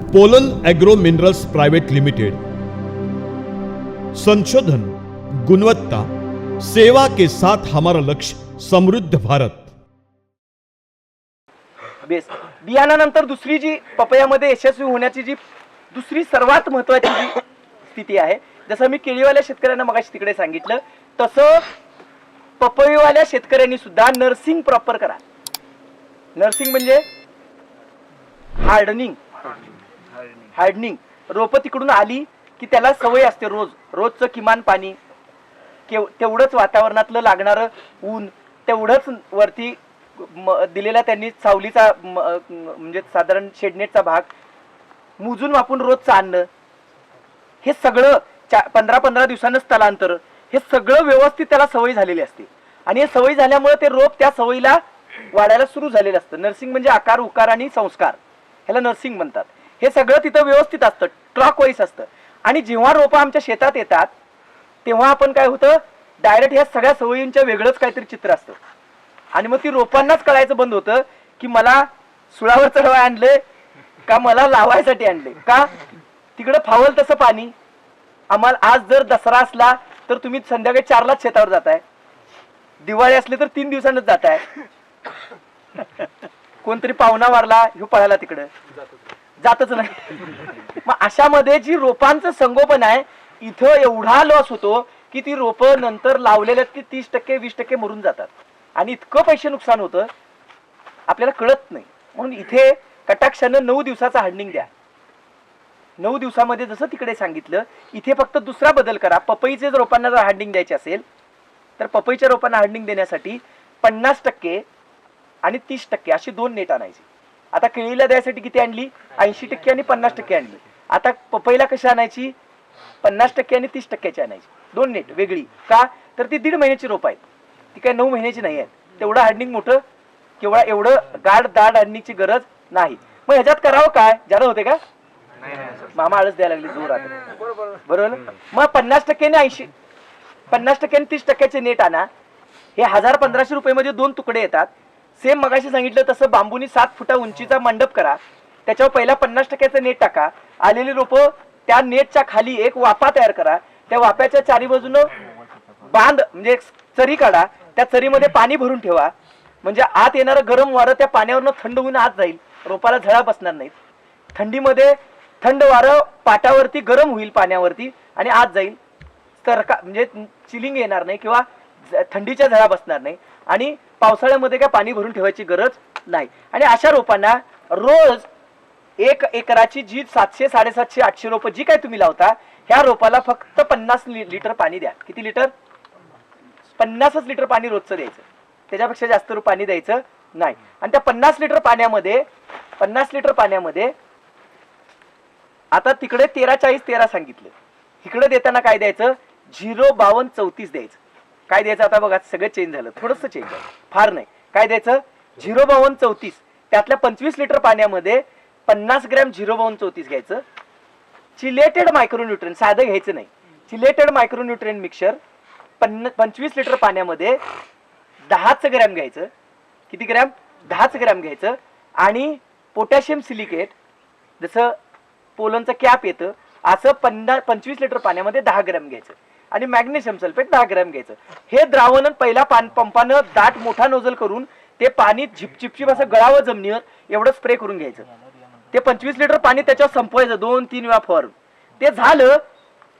Pollen agro minerals private limited. संशोधन, गुणवत्ता, सेवा के साथ हमारा लक्ष्य समृद्ध भारत। बेस बियाणानंतर दुसरी जी पपयामध्ये यशस्वी होण्याची जी दुसरी सर्वात महत्त्वाची जी स्थिती आहे, जसं मी केळीवाल्या शेतकऱ्यांना मगाशी तिकडे सांगितलं तसं पपईवाल्या शेतकऱ्यांनी सुद्धा नर्सिंग प्रॉपर करा। नर्सिंग म्हणजे हार्डनिंग रोपं तिकडून आली की त्याला सवय असते रोजचं किमान पाणी, तेवढंच वातावरणातलं लागणारं ऊन, तेवढंच वरती दिलेला त्यांनी सावलीचा म्हणजे साधारण शेडनेटचा भाग मोजून वापून रोजचं अन्न, हे सगळं 15-15 दिवसांचं स्थलांतर, हे सगळं व्यवस्थित त्याला सवय झालेली असते आणि हे सवय झाल्यामुळे ते रोप त्या सवयीला वाढायला सुरू झालेलं असतं। नर्सिंग म्हणजे आकार, उकार आणि संस्कार, ह्याला नर्सिंग म्हणतात। हे सगळं तिथं व्यवस्थित असतं, ट्रॉक वाईज असतं आणि जेव्हा रोपं आमच्या शेतात येतात तेव्हा आपण काय होतं, डायरेक्ट ह्या सगळ्या सवयींच्या वेगळंच काहीतरी चित्र असतं आणि मग ती रोपांनाच कळायचं बंद होतं की मला सुळावर चढवाय आणले का मला लावायसाठी आणले, का तिकडं फावल तसं पाणी। आम्हाला आज जर दसरा असला तर तुम्ही संध्याकाळी 4लाच शेतावर जाताय, दिवाळी असली तर 3 दिवसांनीच जाताय, कोणतरी पाहुणा वारला ह्यो पळाला तिकडं जातच नाही। मग अशामध्ये जी रोपांचं संगोपन आहे, इथं एवढा लॉस होतो की ती रोपं नंतर लावलेल्या ती 30% 20% मरून जातात आणि इतकं पैसे नुकसान होतं आपल्याला कळत नाही। म्हणून इथे कटाक्षानं 9 दिवसाचा हार्डनिंग द्या। 9 दिवसामध्ये जसं तिकडे सांगितलं, इथे फक्त दुसरा बदल करा। पपईचे जर रोपांना जर हार्डनिंग द्यायचे असेल तर पपईच्या रोपांना हार्डनिंग देण्यासाठी 50% आणि 30% अशी 2 नेट आणायची। आता केळीला द्यायसाठी किती आणली, 80% आणि 50% आणली। आता पपईला कशी आणायची, 50% आणि 30% आणायची, 2 नेट वेगळी। का तर ती 1.5 महिन्याची रोप आहेत, ती काय 9 महिन्याची नाही आहेत। तेवढं हार्डनिंग मोठं किंवा एवढं दाढ हार्डनिंगची गरज नाही। मग ह्याच्यात करावं काय, जादा होते का, मामा आळस द्यायला लागली जोरात, बरोबर। मग 50% आणि 50% आणि 30%चे नेट आणा। हे 1000-1500 रुपये मध्ये 2 तुकडे येतात। सेम मगाशी सांगितलं तसं बांबूनी 7 फुटा उंचीचा मंडप करा, त्याच्यावर पहिला 50%चं नेट टाका, आलेली रोपं त्या नेटच्या खाली एक वाफा तयार करा, त्या वाफ्याच्या चारी बाजूनं बांध म्हणजे चरी काढा, त्या चरीमध्ये पाणी भरून ठेवा, म्हणजे आत येणारं गरम वारं त्या पाण्यावरनं थंड होऊन आत जाईल, रोपाला झळा बसणार नाहीत। थंडीमध्ये थंड वारं पाटावरती गरम होईल पाण्यावरती आणि आत जाईल, तर म्हणजे चिलिंग येणार नाही किंवा थंडीच्या झळा बसणार नाही आणि पावसाळ्यामध्ये काय पाणी भरून ठेवायची गरज नाही। आणि अशा रोपांना रोज 1 एकराची जी 700, 750, 800 रोपं जी काय तुम्ही लावता, ह्या रोपाला फक्त 50 लिटर पाणी द्या। किती लिटर, 50 लिटर पाणी रोजचं द्यायचं, त्याच्यापेक्षा जास्त पाणी द्यायचं नाही। आणि त्या 50 लिटर पाण्यामध्ये आता तिकडे 13-40-13 सांगितलं, इकडे देताना काय द्यायचं, 0-52-34 द्यायचं। काय द्यायचं आता बघा, सगळं चेंज झालं, थोडंसं चेंज झालं, फार नाही। काय द्यायचं, 0-52-34, त्यातल्या 25 लिटर पाण्यामध्ये 50 ग्रॅम 0-52-34 घ्यायचं। चिलेटेड मायक्रोन्यूट्रिएंट, साधं घ्यायचं नाही, चिलेटेड मायक्रोन्यूट्रिएंट मिक्सचर 25 लिटर पाण्यामध्ये 10 ग्रॅम घ्यायचं। किती ग्रॅम, 10 ग्रॅम घ्यायचं। आणि पोटॅशियम सिलिकेट, जसं पोलनचं कॅप येतं असं 25 लिटर पाण्यामध्ये 10 ग्रॅम घ्यायचं आणि मॅग्नेशियम सल्फेट 10 ग्रॅम घ्यायचं। हे द्रावण पहिला पंपानं दाट मोठा नोजल करून ते पाणी झिपचिपचिप असं गळावं जमिनीवर एवढं स्प्रे करून घ्यायचं। ते 25 लिटर पाणी त्याच्यावर संपवायचं 2-3 वेळा फवारून। ते झालं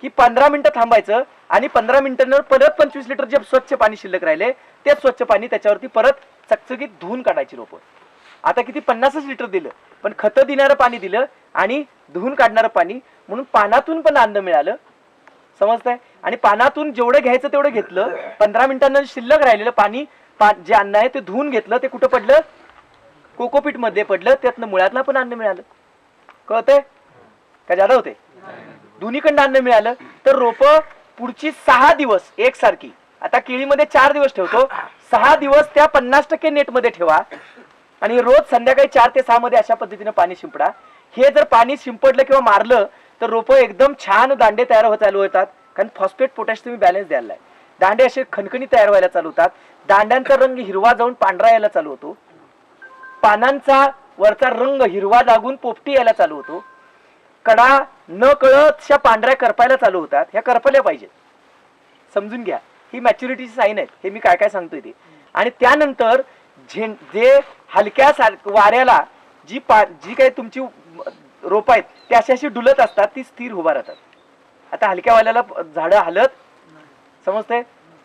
की 15 मिनिटं थांबायचं आणि 15 मिनिटांवर परत 25 लिटर जे स्वच्छ पाणी शिल्लक राहिले ते स्वच्छ पाणी त्याच्यावरती परत चकचकीत धुवून काढायची रोपं। आता किती 50 लिटर दिलं, पण खतं देणारं पाणी दिलं आणि धुवून काढणारं पाणी, म्हणून पानातून पण अन्न मिळालं, समजतंय। आणि पानातून जेवढं घ्यायचं तेवढं घेतलं, 15 मिनिटांना शिल्लक राहिलेलं पाणी जे अन्न आहे ते धुवून घेतलं, ते कुठं पडलं, कोकोपीट मध्ये पडलं, त्यातनं मुळातला पण अन्न मिळालं। कळतंय का, जादा होते, दोन्हीकडनं अन्न मिळालं। तर रोपं पुढची 6 दिवस एकसारखी, आता केळीमध्ये 4 दिवस ठेवतो, 6 दिवस त्या 50% नेटमध्ये ठेवा आणि रोज संध्याकाळी 4 ते 6 मध्ये अशा पद्धतीने पाणी शिंपडा। हे जर पाणी शिंपडलं किंवा मारलं तर रोपं एकदम छान दांडे तयार चालू होतात, कारण फॉस्फेट पोटॅश तुम्ही बॅलन्स द्यायला आहे। दांडे असे खणखणी तयार व्हायला चालू होतात, दांड्यांचा रंग हिरवा जाऊन पांढरा यायला चालू होतो, पानांचा वरचा रंग हिरवा लागून पोपटी यायला चालू होतो कडा न कळतशा पांढऱ्या करपायला चालू होतात, ह्या करपल्या पाहिजेत. समजून घ्या, ही मॅच्युरिटीची साईन आहे. हे मी काय काय सांगतोय ते. आणि त्यानंतर जे हलक्या वाऱ्याला जी काही तुमची रोप आहेत ती अशी अशी डुलत असतात, ती स्थिर उभा राहतात. आता हलक्या वाऱ्याला झाडं हलत, समजते,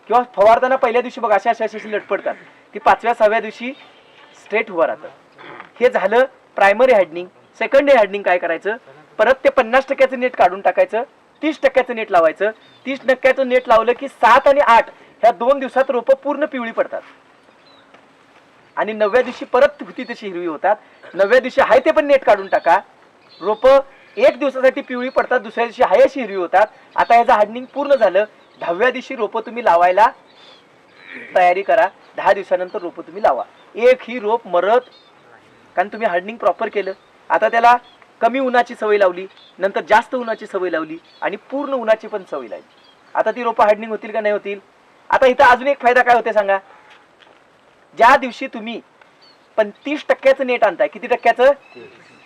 किंवा फवारताना पहिल्या दिवशी बघा अशा अशा अशी लटपडतात, ती 5व्या 6व्या दिवशी स्ट्रेट उभा राहतात. हे झालं प्रायमरी हार्डनिंग. सेकंडरी हार्डनिंग काय करायचं, परत ते 50% नेट काढून टाकायचं, 30% नेट लावायचं. 30% नेट लावलं की 7 आणि 8 ह्या 2 दिवसात रोपं पूर्ण पिवळी पडतात. आणि 9व्या दिवशी परत ती तशी हिरवी होतात. 9व्या दिवशी हाय ते पण नेट काढून टाका, रोपं 1 दिवसासाठी पिवळी पडतात, दुसऱ्या दिवशी हाय अशी हिरवी होतात. आता ह्याचं हार्डनिंग पूर्ण झालं. 10व्या दिवशी रोपं तुम्ही लावायला तयारी करा. 10 दिवसानंतर रोपं तुम्ही लावा. एक ही रोप मरत, कारण तुम्ही हार्डनिंग प्रॉपर केलं. आता त्याला कमी उन्हाची सवय लावली, नंतर जास्त उन्हाची सवय लावली, आणि पूर्ण उन्हाची पण सवय लावली. आता ती रोपं हार्डनिंग होतील का नाही होतील. आता इथं अजून एक फायदा काय होते सांगा. ज्या दिवशी तुम्ही 35% नेट आणताय, किती टक्क्याचं,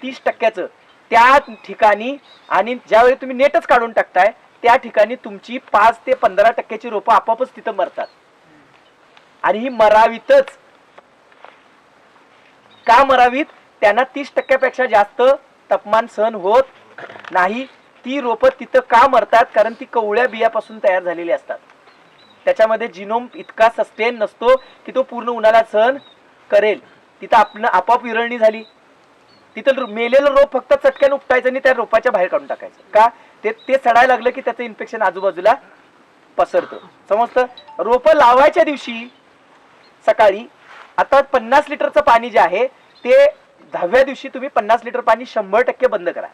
30%, त्या ठिकाणी आणि ज्यावेळी तुम्ही नेटच काढून टाकताय त्या ठिकाणी तुमची 5 ते 15% रोपं आपोआपच तिथं मरतात. आणि ही मरावीतच. का मरावीत, त्यांना 30% जास्त तापमान सहन होत नाही. ती रोपं तिथं का मरतात, कारण ती कवळ्या बियापासून तयार झालेली असतात. त्याच्यामध्ये जिनोम इतका सस्टेन नसतो की तो पूर्ण उन्हाला सहन करेल. तिथं आपलं आपोआप विरळणी झाली. तिथं मेलेलं रोप फक्त चटक्यान उपटायचं आणि त्या रोपाच्या बाहेर काढून टाकायचं. का, ते सडायला लागलं की त्याचं इन्फेक्शन आजूबाजूला पसरतं. समजतं. रोपं लावायच्या दिवशी सकाळी आता 50 लिटरचं पाणी जे आहे ते 10व्या दिवशी तुम्ही 50 लिटर पाणी 100% बंद करा.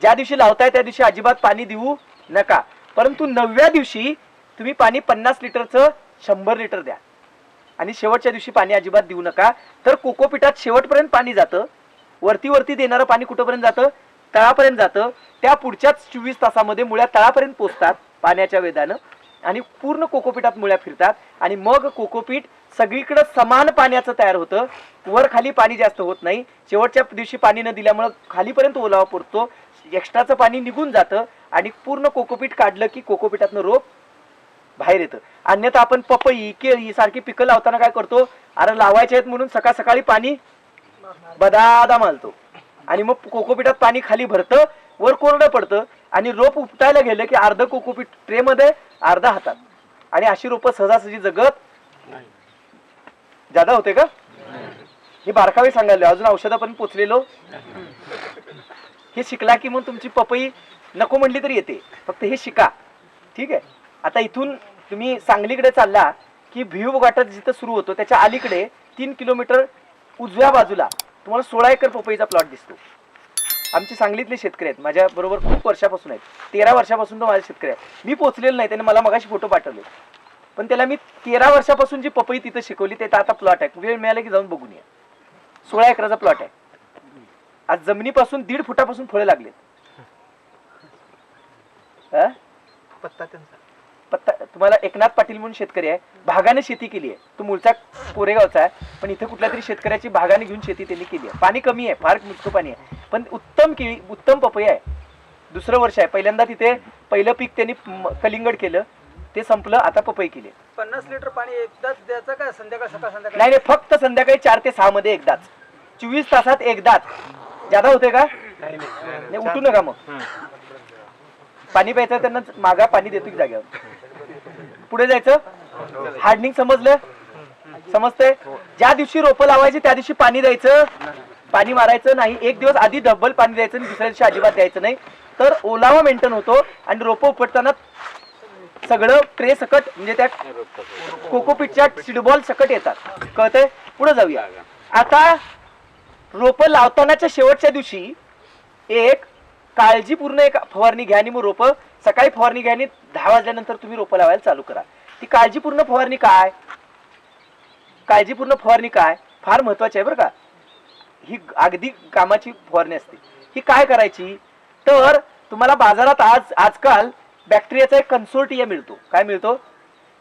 ज्या दिवशी लावताय त्या दिवशी अजिबात पाणी देऊ नका. परंतु 9व्या दिवशी तुम्ही पाणी 50 लिटरचं 100 लिटर द्या. आणि शेवटच्या दिवशी पाणी अजिबात देऊ नका. तर कोकोपीटात शेवटपर्यंत पाणी जातं. वरती देणारं पाणी कुठंपर्यंत जातं, तळापर्यंत जातं. त्या पुढच्याच 24 तासामध्ये मुळ्या तळापर्यंत पोचतात पाण्याच्या वेगानं, आणि पूर्ण कोकोपीटात मुळ्या फिरतात. आणि मग कोकोपीट सगळीकडे समान पाण्याचं तयार होतं. वर खाली पाणी जास्त होत नाही. शेवटच्या दिवशी पाणी न दिल्यामुळं खालीपर्यंत ओलावा पुरतो, एक्स्ट्राचं पाणी निघून जातं, आणि पूर्ण कोकोपीट काढलं की कोकोपीटातनं रोप बाहेर येतं. अन्यथा आपण पपई, केळी सारखी पिकं लावताना काय करतो, अरे लावायचे आहेत म्हणून सकाळ सकाळी पाणी बदादा मालतो, आणि मग कोकोपीटात पाणी खाली भरतं, वर कोरडं पडतं, आणि रोप उपटायला गेलं की अर्ध कोकोपीट ट्रे मध्ये, अर्धा हातात. आणि अशी रोपं सहजासहजी जगत जादा होते का. हे बारकावे सांगायला, अजून औषधापर्यंत पोचलेलो. हे शिकला की मग तुमची पपई नको म्हणली तरी येते. फक्त हे शिका, ठीक आहे. आता इथून तुम्ही सांगलीकडे चालला की भिव घाटात जिथं सुरू होतो त्याच्या अलीकडे 3 किलोमीटर उजव्या बाजूला तुम्हाला 16 एकर पपईचा प्लॉट दिसतो. आमचे सांगलीतले शेतकरी आहेत, माझ्या बरोबर खूप वर्षापासून आहेत. 13 वर्षापासून तो माझे शेतकरी आहे. मी पोचलेलो नाही, त्याने मला मगाशी फोटो पाठवले, पण त्याला मी 13 वर्षापासून जी पपई तिथं शिकवली ते आता प्लॉट आहे. वेळ मिळाला की जाऊन बघून या. 16 एकराचा प्लॉट आहे. आज जमिनीपासून 1.5 फुटापासून फळं लागलेत. पत्ता तुम्हाला एकनाथ पाटील म्हणून शेतकरी आहे, भागाने शेती केली आहे. तो मूळचा कोरेगावचा आहे, पण इथे कुठल्या तरी शेतकऱ्याची भागाने घेऊन शेती त्यांनी केली आहे. पाणी कमी आहे, फार मुचकं पाणी आहे, पण उत्तम पपई आहे. दुसरं वर्ष आहे. पहिल्यांदा तिथे पहिलं पीक त्यांनी कलिंगड केलं, ते संपलं, आता पपई केली. 50 लिटर पाणी एकदाच द्यायचं का संध्याकाळ सकाळ संध्याकाळ? नाही, फक्त संध्याकाळी 4 ते 6 मध्ये एकदाच, 24 तासात एकदाच. ज्यादा होते का, नाही उठू नका. मग पाणी प्यायचं, त्यांना मागा पाणी देतो की जाग्यावर. पुढे जायचं. हार्डनिंग समजलं, समजतंय. ज्या दिवशी रोपं लावायची त्या दिवशी पाणी द्यायचं, पाणी मारायचं नाही. एक दिवस आधी डबल पाणी द्यायचं आणि दुसऱ्या दिवशी अजिबात द्यायचं नाही. तर ओलावा मेंटेन होतो आणि रोपं उपटताना सगळं ट्रे सकट, म्हणजे त्या कोकोपीटच्या सीडबॉल सकट येतात. कळतंय. पुढे जाऊया. आता रोपं लावतानाच्या शेवटच्या दिवशी एक काळजीपूर्ण एक फवारणी घ्या, आणि मग रोपं सकाळी फवारणी घ्या, आणि 10 वाजल्यानंतर तुम्ही रोपं लावायला चालू करा. ती काळजीपूर्ण फवारणी काय, काळजीपूर्ण फवारणी काय फार महत्वाची आहे बरं का. ही अगदी कामाची फवारणी असते. ही काय करायची, तर तुम्हाला बाजारात आजकाल बॅक्टेरियाचा एक कन्सोर्टिया मिळतो. काय मिळतो,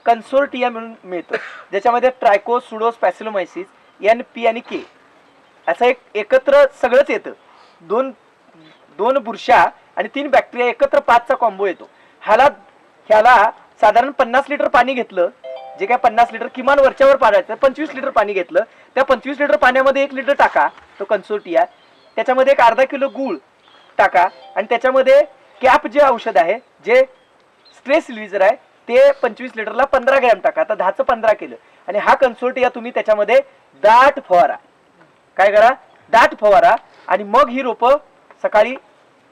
कन्सोर्टिया म्हणून मिळतो, ज्याच्यामध्ये ट्रायको, सुडोस्पॅसिलोमायसिस, NP आणि K असं एक एकत्र सगळंच येतं. 2 2 बुरशा आणि 3 बॅक्टेरिया एकत्र 5चा कॉम्बो येतो. ह्याला साधारण 50 लिटर पाणी घेतलं, जे काय 50 लिटर किमान वरच्यावर पाडायचं, 25 लिटर पाणी घेतलं, त्या 25 लिटर पाण्यामध्ये 1 लिटर टाका तो कन्सोर्टिया, त्याच्यामध्ये एक अर्धा किलो गूळ टाका आणि त्याच्यामध्ये कॅप जे औषध आहे, जे स्ट्रेस रिलीजर आहे, ते 25 लिटरला 15 ग्रॅम टाका. आता 10चं 15 केलं आणि हा कन्सोर्टिया तुम्ही त्याच्यामध्ये दाट फवारा. काय करा? दाट फवारा आणि मग ही रोपं सकाळी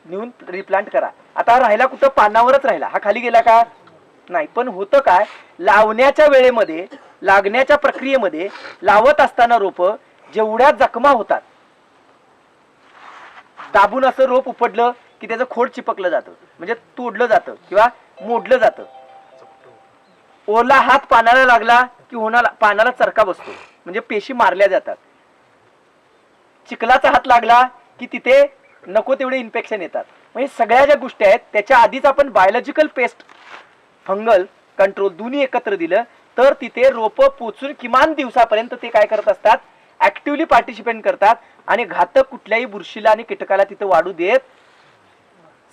नेऊन रिप्लांट करा. आता राहिला कुठं? पानावरच राहिला, हा खाली गेला का? नाही. पण होतं काय, लावण्याच्या वेळेमध्ये, लागण्याच्या प्रक्रियेमध्ये लावत असताना रोपं जेवढ्या जखमा होतात, दाबून असं रोप उपडलं की त्याचं खोड चिपकलं जातं, म्हणजे तोडलं जातं किंवा मोडलं जातं. ओला हात पानाला लागला की पानाला चरका बसतो, म्हणजे पेशी मारल्या जातात. चिखलाचा हात लागला की तिथे नको तेवढे इन्फेक्शन येतात. म्हणजे सगळ्या ज्या गोष्टी आहेत त्याच्या आधीच आपण बायोलॉजिकल पेस्ट, फंगल कंट्रोल दोन्ही एकत्र दिलं तर तिथे रोपं पोचून किमान दिवसापर्यंत ते काय करत असतात? ऍक्टिव्हली पार्टिसिपेट करतात आणि घातक कुठल्याही बुरशीला आणि कीटकाला तिथे वाढू देत.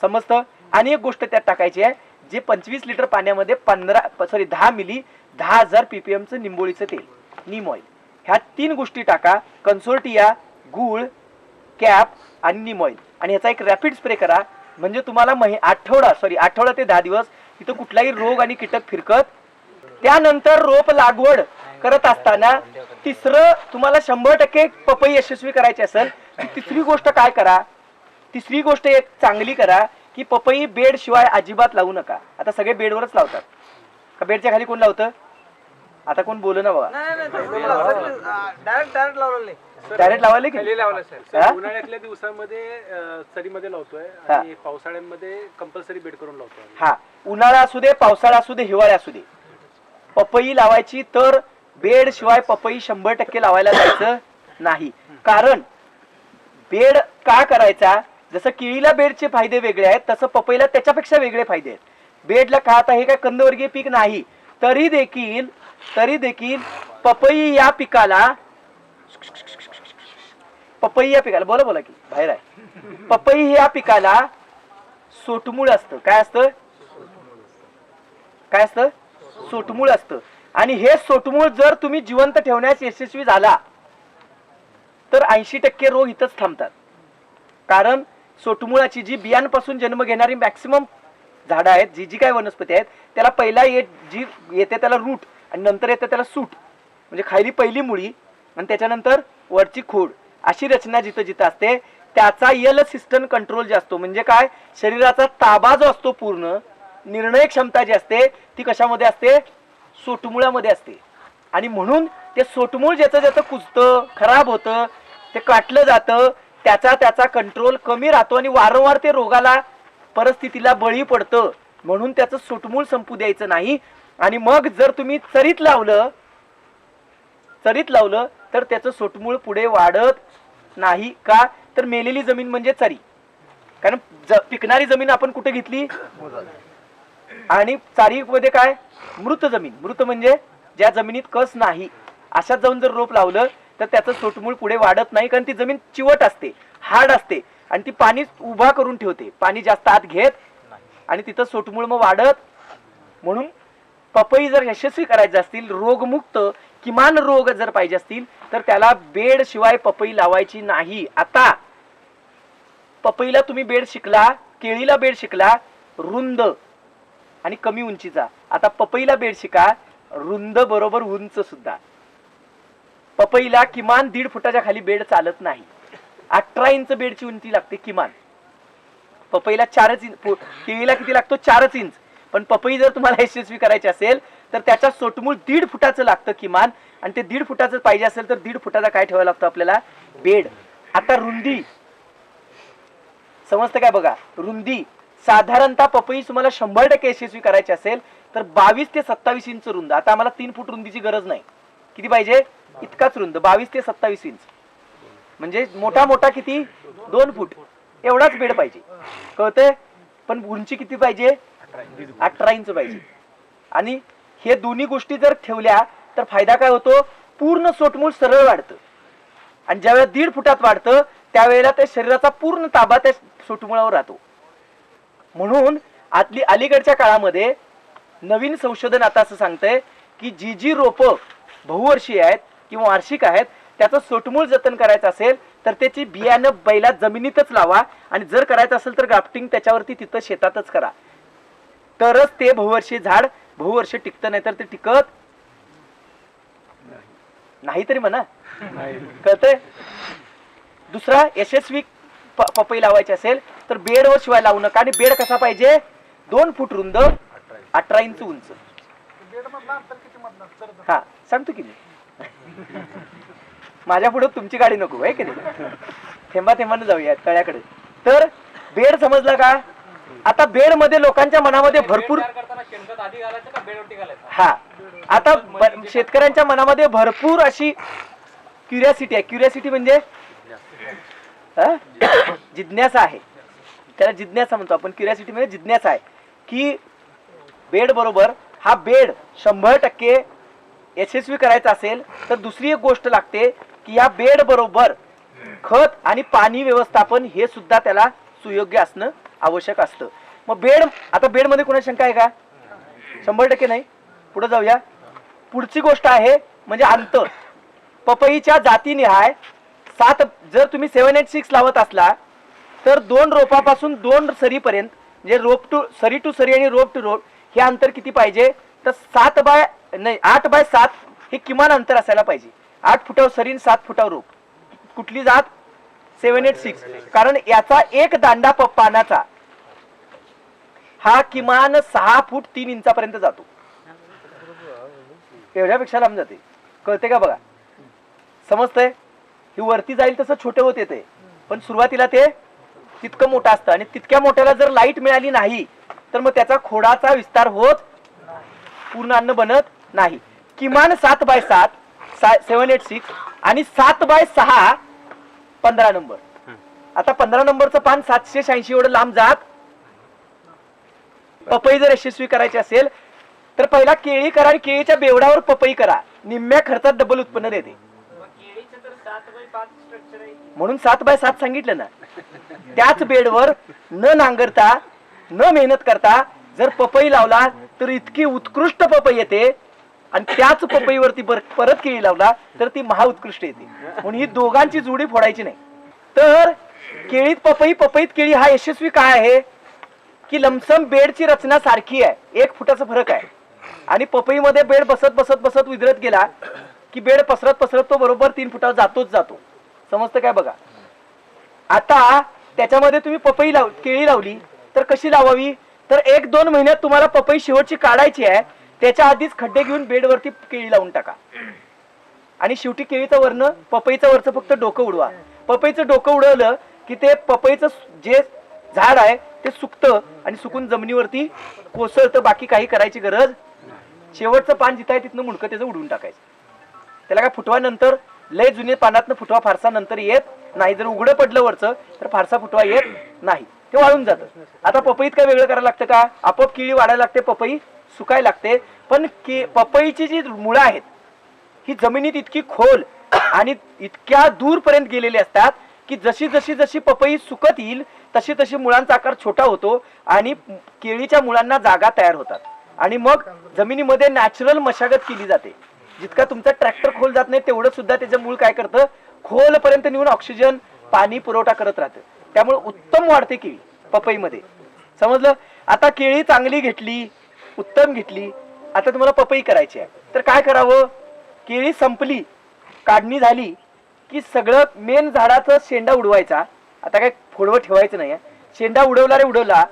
समजतं? आणि एक गोष्ट त्यात टाकायची आहे, जे 25 लिटर पाण्यामध्ये 10 मिली 10,000 ppm चं निंबोळीचं तेल, नीम ऑइल, ह्या 3 गोष्टी टाका. कन्सोर्टिया, गूळ, कॅप आणि नीम ऑइल, आणि ह्याचा एक रॅपिड स्प्रे करा. म्हणजे तुम्हाला आठवडा ते 10 दिवस तिथं कुठलाही रोग आणि कीटक फिरकत. त्यानंतर रोप लागवड करत असताना तिसरं, तुम्हाला 100% पपई यशस्वी करायची असेल, तिसरी गोष्ट काय करा? तिसरी गोष्ट एक चांगली करा की पपई बेड शिवाय अजिबात लावू नका. आता सगळे बेडवरच लावतात का? बेडच्या खाली कोण लावतं? आता कोण बोल ना बाबा. डायरेक्ट लावलेलं डायरेक्ट लावायला की उन्हाळ्यातल्या दिवसामध्ये चरीमध्ये लावतोय आणि पावसाळ्यामध्ये कंपल्सरी बेड करून लावतोय. हा, उन्हाळा असू दे, पावसाळा असू दे, हिवाळा असू दे, पपई लावायची तर बेड शिवाय पपई 100% लावायला जायचं नाही. कारण बेड का करायचा? जसं केळीला बेडचे फायदे वेगळे आहेत, तसं पपईला त्याच्यापेक्षा वेगळे फायदे आहेत. बेडला का? आता हे काय कंदवर्गीय पीक नाही, तरी देखील पपई या पिकाला बोला की बाहेर आहे. पपई या पिकाला सोटमूळ असतं. काय असतं? सोटमूळ असतं. आणि हे सोटमूळ जर तुम्ही जिवंत ठेवण्यास यशस्वी झाला तर 80% रोग इथंच थांबतात. कारण सोटमुळाची जी बियांपासून जन्म घेणारी मॅक्सिमम झाडं आहेत, जी काय वनस्पती आहेत, त्याला पहिला जी येते त्याला रूट आणि नंतर येते त्याला सूट, म्हणजे खाली पहिली मुळी आणि त्याच्यानंतर वरची खोड, अशी रचना जिथं जिथं असते. त्याचा यल सिस्टम कंट्रोल जे असतो, म्हणजे काय, शरीराचा ताबा जो असतो, पूर्ण निर्णय क्षमता जी असते ती कशामध्ये असते? सोटमुळामध्ये असते. आणि म्हणून ते सोटमूळ ज्याचं कुजतं, खराब होतं, ते काटलं जातं, त्याचा कंट्रोल कमी राहतो आणि वारंवार ते रोगाला, परिस्थितीला बळी पडतं. म्हणून त्याचं सोटमूळ संपू द्यायचं नाही. आणि मग जर तुम्ही चरीत लावलं तर त्याचं सोटमूळ पुढे वाढत नाही. का? तर मेलेली जमीन म्हणजे चरी. कारण पिकणारी जमीन आपण कुठे घेतली? आणि चारीमध्ये काय? मृत जमीन. मृत म्हणजे ज्या जमिनीत कस नाही, अशात जाऊन जर रोप लावलं तर त्याचं सोटमूळ पुढे वाढत नाही. कारण ती जमीन चिवट असते, हार्ड असते आणि ती पाणी उभा करून ठेवते, पाणी जास्त आत घेत आणि तिथं सोटमूळ मग वाढत. म्हणून पपई जर यशस्वी करायचे असतील, रोगमुक्त किमान रोग जर पाहिजे असतील, तर त्याला बेड शिवाय पपई लावायची नाही. आता पपईला तुम्ही बेड शिकला, केळीला बेड शिकला रुंद आणि कमी उंचीचा. आता पपईला बेड शिका रुंद बरोबर उंच सुद्धा. पपईला किमान 1.5 फुटाच्या खाली बेड चालत नाही. 18 इंच बेडची उंची लागते किमान. पपईला 4 इंच, केळीला किती लागतो? 4 इंच. पण पपई जर तुम्हाला यशस्वी करायची असेल तर त्याच्या सोटमूळ 1.5 फुटाचं लागतं किमान. आणि ते 1.5 फुटाचं पाहिजे असेल तर 1.5 फुटाचा काय ठेवायला लागतो आपल्याला? बेड. आता रुंदी समजतं काय? बघा, रुंदी साधारणतः पपई तुम्हाला 100% यशस्वी करायची असेल तर 22 ते 27 इंच रुंद. आता आम्हाला 3 फूट रुंदीची गरज नाही. किती पाहिजे? इतकाच रुंद, 22 ते 27 इंच. म्हणजे मोठा किती? 2 फूट एवढाच बेड पाहिजे. कळतंय? पण उंची किती पाहिजे? 18 इंच पाहिजे. आणि हे दोन्ही गोष्टी जर ठेवल्या तर फायदा काय होतो? पूर्ण सोटमूळ सरळ वाढतं. आणि ज्यावेळेला 1.5 फुटात वाढतं त्यावेळेला त्या शरीराचा पूर्ण ताबा त्या सोटमुळावर राहतो. म्हणून अलीकडच्या काळामध्ये नवीन संशोधन आता असं सांगतंय की जी रोपं बहुवर्षीय आहेत किंवा वार्षिक आहेत त्याचं सोटमूळ जतन करायचं असेल तर त्याची बियाणं बैला जमिनीतच लावा, आणि जर करायचं असेल तर ग्राफ्टिंग त्याच्यावरती तिथं शेतातच करा, तरच ते बहुवर्षीय झाड बहुवर्ष टिकतं, नाही तर ते टिकत नाही. तरी म्हणा कळतंय. दुसरा, यशस्वी पपई लावायची असेल तर बेडवर शिवाय लावू नका, आणि बेड कसा पाहिजे 2 फूट रुंद 18 इंच उंच. हा सांगतो की मी, माझ्या पुढे तुमची गाडी नको आहे की नाही, थेंबा थेंबाने जाऊया तळ्याकडे. तर बेड समजला का. आता बेड मध्ये लोकांच्या मनामध्ये भरपूर हा आता शेतकऱ्यांच्या मनामध्ये भरपूर अशी क्युरियासिटी आहे. क्युरियासिटी म्हणजे जिज्ञासा आहे, त्याला जिज्ञासा म्हणतो आपण. क्युरियासिटी म्हणजे जिज्ञासा आहे की बेड बरोबर हा बेड 100% यशस्वी करायचा असेल तर दुसरी एक गोष्ट लागते की या बेड बरोबर खत आणि पाणी व्यवस्थापन हे सुद्धा त्याला सुयोग्य असणं आवश्यक असतं. मग बेड, आता बेड मध्ये कोणाची शंका आहे का. 100% नाही. पुढे जाऊया. पुढची गोष्ट आहे म्हणजे अंतर. पपईच्या जातीनिहाय 7, जर तुम्ही 786 लावत असला तर 2 रोपापासून 2 सरीपर्यंत, म्हणजे रोप टू सरी आणि रोप टू रोप हे अंतर किती पाहिजे तर 8 बाय 7 हे किमान अंतर असायला पाहिजे. 8 फुटावर सरी 7 फुटावर रोप. कुठली जात 786, कारण याचा एक दांडा पानाचा हा किमान 6 फूट 3 इंचापर्यंत जातो, एवढ्यापेक्षा लांब जाते. कळते का बघा, समजतंय. ही वरती जाईल तसं छोटे होत येते, पण सुरुवातीला ते तितकं मोठं असतं, आणि तितक्या मोठ्याला जर लाईट मिळाली नाही तर मग त्याचा खोडाचा विस्तार होत, पूर्ण अन्न बनत नाही. किमान 7 बाय 7 786 आणि 7 बाय 6 15 नंबर. आता 15 नंबरचं पान 780 एवढं लांब जात. पपई जर यशस्वी करायची असेल तर पहिला केळी करा, आणि केळीच्या बेवडावर पपई करा, निम्म्या खर्चात डबल उत्पन्न देते. म्हणून 7 बाय 7 सांगितलं ना. त्याच बेडवर न नांगरता न मेहनत करता जर पपई लावला तर इतकी उत्कृष्ट पपई येते, आणि त्याच पपईवरती परत केळी लावला तर ती महाउत्कृष्ट येते. म्हणून ही दोघांची जोडी फोडायची नाही. तर केळीत पपई, पपईत केळी हा यशस्वी काय आहे की लमसम बेडची रचना सारखी आहे, 1 फुटाचा फरक आहे, आणि पपईमध्ये बेड बसत बसत बसत विदरत गेला की बेड पसरत पसरत तो बरोबर 3 फुटावर जातोच जातो. समजतं काय बघा. आता त्याच्यामध्ये तुम्ही केळी लावली तर कशी लावावी तर 1-2 महिन्यात तुम्हाला पपई शेवटची काढायची आहे, त्याच्या आधीच खड्डे घेऊन बेडवरती केळी लावून टाका, आणि शेवटी केळीचं वरनं पपईचं वरचं फक्त डोकं उडवा. पपईचं डोकं उडवलं की ते पपईचं जे झाड आहे ते सुकतं, आणि सुकून जमिनीवरती कोसळतं. बाकी काही करायची गरज. शेवटचं पान जिथं आहे तिथनं मुंडकं त्याचं उडवून टाकायचं. त्याला काय फुटवा नंतर लय जुने पानातनं फुटवा फारसा नंतर येत नाही. जर उघडं पडलं वरचं तर फारसा फुटवा येत नाही, ते वाळून जातं. आता पपईत काय वेगळं करायला लागतं का. आपोआप केळी वाढायला लागते, पपई सुकायला लागते. पण पपईची जी मुळं आहेत ही जमिनीत इतकी खोल आणि इतक्या दूरपर्यंत गेलेली असतात की जशी जशी जशी पपई सुकत येईल तशी तशी मुळांचा आकार छोटा होतो, आणि केळीच्या मुळांना जागा तयार होतात, आणि मग जमिनीमध्ये नॅचरल मशागत केली जाते. जितका तुमचा ट्रॅक्टर खोल जात नाही तेवढं सुद्धा त्याचं मूळ काय करतं, खोलपर्यंत नेऊन ऑक्सिजन पाणी पुरवठा करत राहतं. त्यामुळे उत्तम वाढते केळी पपईमध्ये. समजलं. आता केळी चांगली घेतली, उत्तम घेतली, आता तुम्हाला पपई करायची आहे तर काय करावं. केळी संपली, काढणी झाली की सगळं मेन झाडाचं शेंडा उडवायचा. आता काय फोडवं ठेवायचं नाही. शेंडा उडवला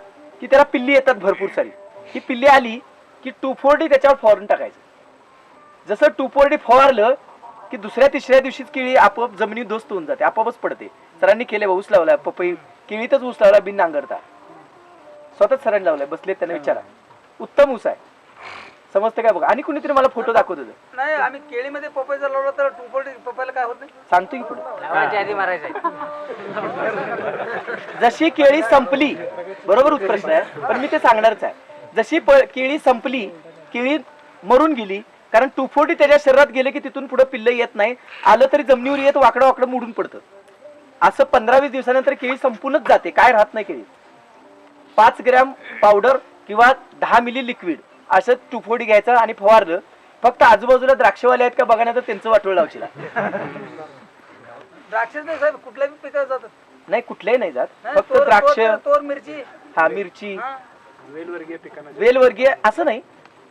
की त्याला पिल्ली येतात भरपूर सारी. ही पिल्ली आली की 2,4-D त्याच्यावर फवारून टाकायचं. जसं 2,4-D फवारलं की दुसऱ्या तिसऱ्या दिवशीच केळी आपोआप जमिनी दोस्त होऊन जाते, आपोआपच पडते. सरांनी केले, ऊस लावलाय पपई केळीतच ऊस लावला बिन नांगरता, स्वतःच सरांनी लावलाय, बसले त्यांना विचारा. उत्तम ऊस आहे. समजतं काय बघा. आणि कुणीतरी मला फोटो दाखवत होतं. नाही, आम्ही केळीमध्ये पपई जर लावला तर 2,4-D पपईला काय होत नाही. सांगतो की पुढे. जशी केळी संपली, बरोबर उत्कृष्ट आहे, पण मी ते सांगणारच आहे. जशी केळी संपली, केळी मरून गेली, कारण 2,4-D त्याच्या शरीरात गेले की तिथून पुढे पिल्ल येत नाही. आलं तरी जमिनीवर येत वाकडं वाकडं मोडून पडतं. असं 15-20 दिवसानंतर केळी संपूर्णच जाते, काय राहत नाही केळी. 5 ग्रॅम पावडर किंवा 10 मिली लिक्विड असं टुफोडी घ्यायचं आणि फवारलं. फक्त आजूबाजूला द्राक्षवाले आहेत का बघण्याचं त्यांचं वाटोळ लावशील. द्राक्षच नाही साहेब, कुठल्याही पिकावर जातात. नाही कुठलेही नाही जात, नाही, फक्त द्राक्ष, तोर मिरची, हा मिरची, हा. वेलवर्गीय पिकांना वेलवर्गीय असं नाही.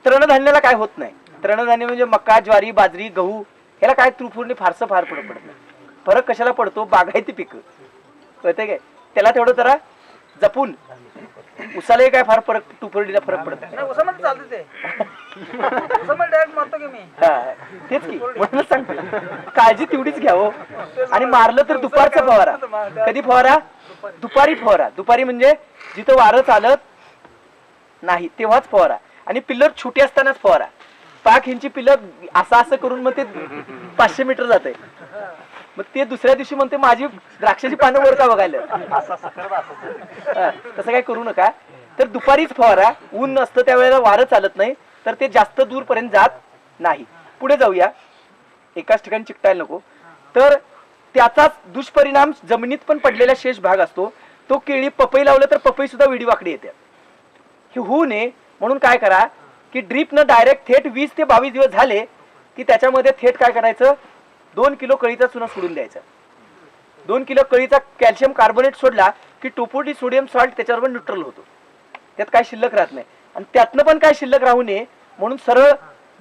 तृणधान्याला काय होत नाही. तृणधान्य म्हणजे मका, ज्वारी, बाजरी, गहू ह्याला काय तुरफुरणी फारसं फार फरक पडत नाही. फरक कशाला पडतो? बागायती पिकं, कळते काय, त्याला तेवढं जरा जपून. उसालाही काय फार फरक, तुफुर्डीला फरक पडत नाही. नाही उसामध्ये चालते ते. उसामध्ये डायरेक्ट मारतो की मी. हा, तेच की म्हणूनच सांगतो, काळजी तेवढीच घ्या हो. आणि मारलं तर दुपारचा फवारा. कधी फवारा? दुपारी फवारा. दुपारी म्हणजे जिथं वारं चालत नाही तेव्हाच फवारा. आणि पिल्लर छोटी असतानाच फवारा. 5 इंची पिल्लर असं करून मग ते 500 मीटर जाते. मग ते दुसऱ्या दिवशी म्हणते माझी द्राक्षाची पानं वर का बघायला. तसं काय करू नका. तर दुपारीच फवारा. ऊन नसतं त्यावेळेला, वारं चालत नाही, तर ते जास्त दूर पर्यंत जात नाही. पुढे जाऊया. एकाच ठिकाणी चिकटायला नको. तर त्याचाच दुष्परिणाम जमिनीत पण पडलेला शेष भाग असतो. तो केळी, पपई लावलं तर पपई सुद्धा वेडी वाकडी येते. हे होऊ नये म्हणून काय करा की ड्रीपनं डायरेक्ट थेट 20 ते 22 दिवस झाले की त्याच्यामध्ये थेट काय करायचं, 2 किलो कळीचा चुना सोडून द्यायचा. 2 किलो कळीचा कॅल्शियम कार्बोनेट सोडला की टोपोडी सोडियम सॉल्ट त्याच्याबरोबर न्यूट्रल होतो. त्यात काय शिल्लक राहत नाही. आणि त्यातनं पण काय शिल्लक राहू नये म्हणून सरळ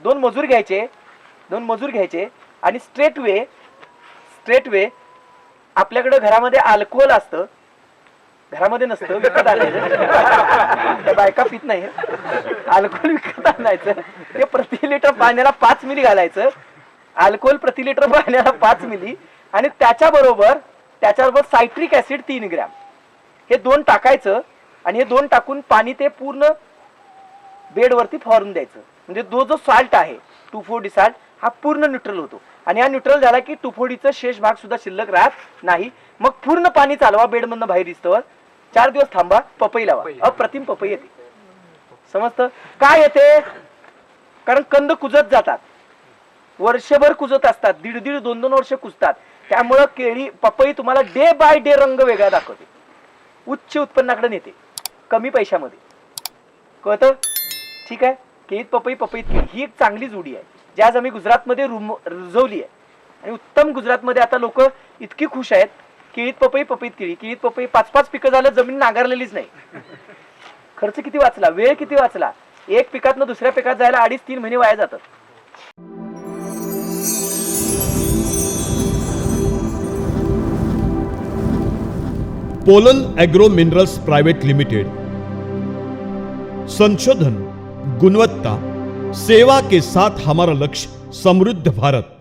2 मजूर घ्यायचे आणि स्ट्रेट वे आपल्याकडे घरामध्ये अल्कोहोल असतं, घरामध्ये नसतं, विकत आणायचं. बायका पित नाही, अल्कोहोल विकत आणायचं. ते प्रति लिटर पाण्याला 5 मिली घालायचं. अल्कोहोल प्रति लिटर पाण्याला 5 मिली. आणि त्याच्याबरोबर सायट्रिक ऍसिड 3 ग्रॅम. हे 2 टाकायचं आणि हे 2 टाकून पाणी ते पूर्ण बेडवरती फवारून द्यायचं. म्हणजे जो साल्ट आहे, 2,4-D साल्ट, हा पूर्ण न्यूट्रल होतो. आणि हा न्यूट्रल झाला की 2,4-Dचा शेष भाग सुद्धा शिल्लक राहत नाही. मग पूर्ण पाणी चालवा, बेडमधनं बाहेर दिसतं. 4 दिवस थांबा, पपई लावा. अप्रतिम पपई येते. समजतं काय येते? कारण कंद कुजत जातात, वर्षभर कुजत असतात, 1.5-2 वर्ष कुजतात. त्यामुळं केळी, पपई तुम्हाला डे बाय डे रंग वेगळा दाखवते. उच्च उत्पन्नाकडे नेते, कमी पैशामध्ये. कळतं? ठीक आहे. केळीत पपई, पपईत केळी ही एक चांगली जोडी आहे, जी आज आम्ही गुजरातमध्ये रुजवली आहे. आणि उत्तम गुजरातमध्ये आता लोक इतकी खुश आहेत. केळीत पपई, पपईत केळी, केळीत पपई 5-5 पिकं झालं, जमीन नांगरलेलीच नाही. खर्च किती वाचला, वेळ किती वाचला. एक पिकातनं दुसऱ्या पिकात जायला 2.5-3 महिने वाया जातात. Pollen agro minerals private limited. संशोधन, गुणवत्ता, सेवा के साथ हमारा लक्ष्य समृद्ध भारत.